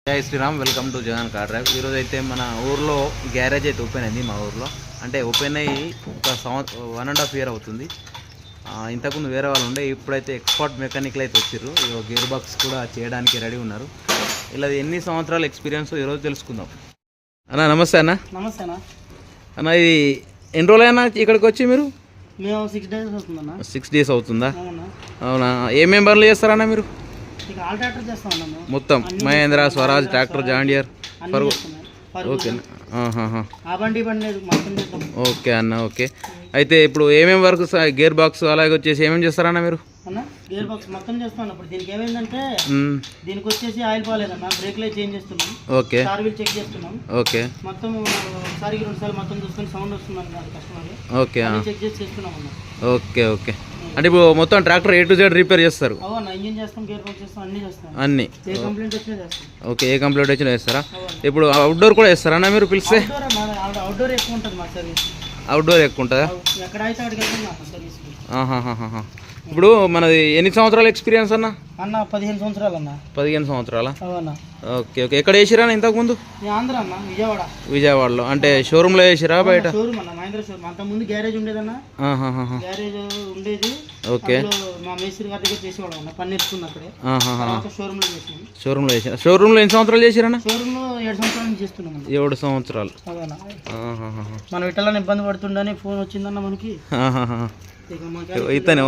జై Sriram, welcome to Jagan car drive. ఈరోజు అయితే మన ఊర్లో గ్యారేజ్ అయితే ఓపెన్ అయింది. మా ఊర్లో అంటే ఓపెన్ అయ్యి ఒక 1.5 year అవుతుంది. ఇంతకుముందు వేరే వాళ్ళు ఉండే, ఇప్పుడైతే ఎక్స్పర్ట్ మెకానిక్లు అయితే వచ్చారు. గేర్ బాక్స్ కూడా చేయడానికి రెడీ ఉన్నారు. ఇలా ఎన్ని సంవత్సరాల ఎక్స్పీరియన్స్ ఈరోజు తెలుసుకుందాం. అన్న నమస్తే అన్న. నమస్తే అన్న. అన్న ఇది ఎన్ని రోజులైనా ఇక్కడికి వచ్చి మీరు? మేము 6 days అవుతుందన్న. 6 days అవుతుందా? అవునా. ఏమేం బండ్లు చేస్తారన్నా మీరు? మొత్తం Mahindra, Swaraj, tractor, John Deere, okay. Okay అన్న. ఓకే, అయితే ఇప్పుడు ఏమేమి వర్క్, గేర్ బాక్స్ అలాగే వచ్చేసి ఏమేమి చేస్తారన్న మీరు? గేర్ బాక్స్ మొత్తం చేస్తాను. ఇప్పుడు దీనికి ఏమైందంటే దీనికి వచ్చేసి ఆయిల్ పోలేదన్న, బ్రేక్ లైట్ చేంజ్ చేస్తున్నాం. ఓకే. కార్ వీల్ చెక్ చేస్తున్నాం. ఓకే. మొత్తం ఒకసారి 2 సార్లు మొత్తం చూసుకొని సౌండ్ వస్తుందని కాదు కస్టమర్. ఓకే. చెక్ చేసి చేస్తున్నాం అన్న. ఓకే. ఓకే, అంటే ఇప్పుడు మొత్తం tractor A to Z repair చేస్తారు? అవునా, ఇంజిన్ చేస్తాం, గేర్ బాక్స్ చేస్తాం, అన్ని చేస్తాం. అన్ని ఏ కంప్లైంట్ వచ్చినా చేస్తాం. ఓకే, ఏ కంప్లైంట్ వచ్చినా చేస్తారా? ఇప్పుడు అవుట్డోర్ కూడా చేస్తారా అన్న మీరు పిలిస్తే? అవుట్డోర్ ఎక్కువ ఉంటుంది మా సర్వీస్. అవుట్డోర్ ఎక్కువ ఉంటుందా? ఎక్కడ అయితే అక్కడికి వెళ్తాం మా సర్వీస్. ఇప్పుడు మనది ఎన్ని సంవత్సరాల ఎక్స్పీరియన్స్ అన్న? 15 సంవత్సరాలు అన్న. 15 సంవత్సరాల? అవునా. ఓకే. ఓకే, ఎక్కడ వేసిరా ఇంతకుముందు? ఆంధ్ర అన్న, విజయవాడలో. అంటే షోరూమ్ లో వేసిరా బయట? షోరూమ్ అన్న, మహేంద్ర షోరూమ్. అంత ముందు గ్యారేజ్ ఉండేదన్న. గ్యారేజ్ ఉండేది. ఓకే. మా మేస్త్రి గారి దగ్గర చేసేవాళ్ళం అన్న, పని నేర్చుకున్న అక్కడే. షోరూమ్ లో చేసినాం. షోరూమ్ లో చేసిన. షోరూమ్ లో ఎన్ని సంవత్సరాలు చేసిరన్నా? షోరూమ్ లో 7 సంవత్సరాల నుంచి చేస్తున్నాం. 7 సంవత్సరాలు. మనం ఇట్లా ఇబ్బంది పడుతుండని ఫోన్ వచ్చిందన్న మనకి. ఇతను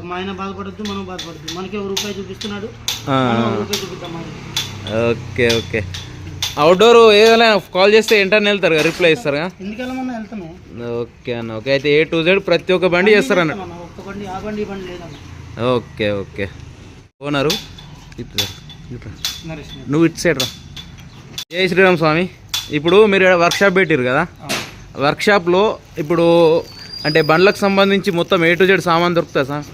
మా ఆయన బాధపడద్దు, మనం బాధపడద్దు. మనకి రూపాయి చూపిస్తున్నాడు, రూపాయి చూపిద్దాం. ఓకే. ఓకే, అవుట్డోర్ ఏదైనా కాల్ చేస్తే వెంటనే వెళ్తారు కదా, రిప్లై ఇస్తారు? ఎందుకెళ్ళమన్నా వెళ్తాము. ఓకే అన్న. ఓకే, అయితే A to Z ప్రతి ఒక్క బండి చేస్తారు అన్న? ఒక్క బండి, ఆ బండి ఈ బండి లేదన్న. ఓకే. ఓకే, ఓనరు నువ్వు ఇటు సైడ్ రా. జై శ్రీరామ్ స్వామి. ఇప్పుడు మీరు వర్క్షాప్ పెట్టారు కదా, వర్క్షాప్లో ఇప్పుడు అంటే బండ్లకు సంబంధించి మొత్తం A to Z సామాన్ దొరుకుతుంది సార్?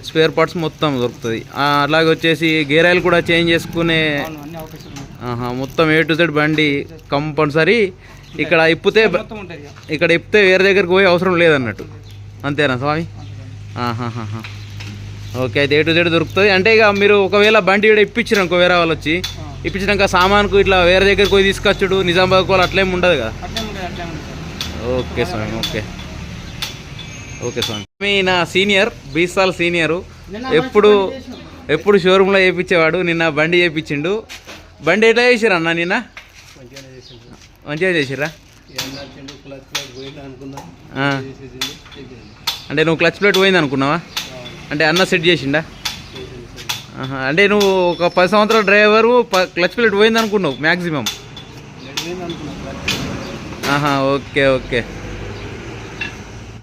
స్పేర్ పార్ట్స్ మొత్తం దొరుకుతుంది. అలాగే వచ్చేసి గేర్ ఆయిల్ కూడా చేంజ్ చేసుకునే మొత్తం A to Z బండి కంపల్సరీ. ఇక్కడ ఇప్పితే వేరే దగ్గరికి పోయే అవసరం లేదన్నట్టు, అంతేనా స్వామి? ఓకే, అయితే A to Z దొరుకుతుంది. అంటే ఇక మీరు ఒకవేళ బండి ఇక్కడ ఇప్పించారు వేరే వాళ్ళు వచ్చి ఇప్పించినాక సామాన్కు ఇట్లా వేరే దగ్గరికి పోయి తీసుకొచ్చుడు, నిజామాబాద్ వాళ్ళు అట్లేమి ఉండదు కదా? ఓకే స్వామి. ఓకే. ఓకే స్వామి. మీ నా సీనియర్, 20 సార్లు సీనియరు. ఎప్పుడు షోరూంలో చేయించేవాడు. నిన్న బండి చేయించిండు. బండి ఎట్లా చేసిరా అన్న నిన్న? మంచిగా చేసిరా? అంటే నువ్వు క్లచ్ ప్లేట్ పోయింది అనుకున్నావా? అంటే అన్న సెట్ చేసిండా? అంటే నువ్వు ఒక 10 సంవత్సరాల డ్రైవరు, క్లచ్ ప్లేట్ పోయింది అనుకున్నావు మ్యాక్సిమం? ఓకే. ఓకే.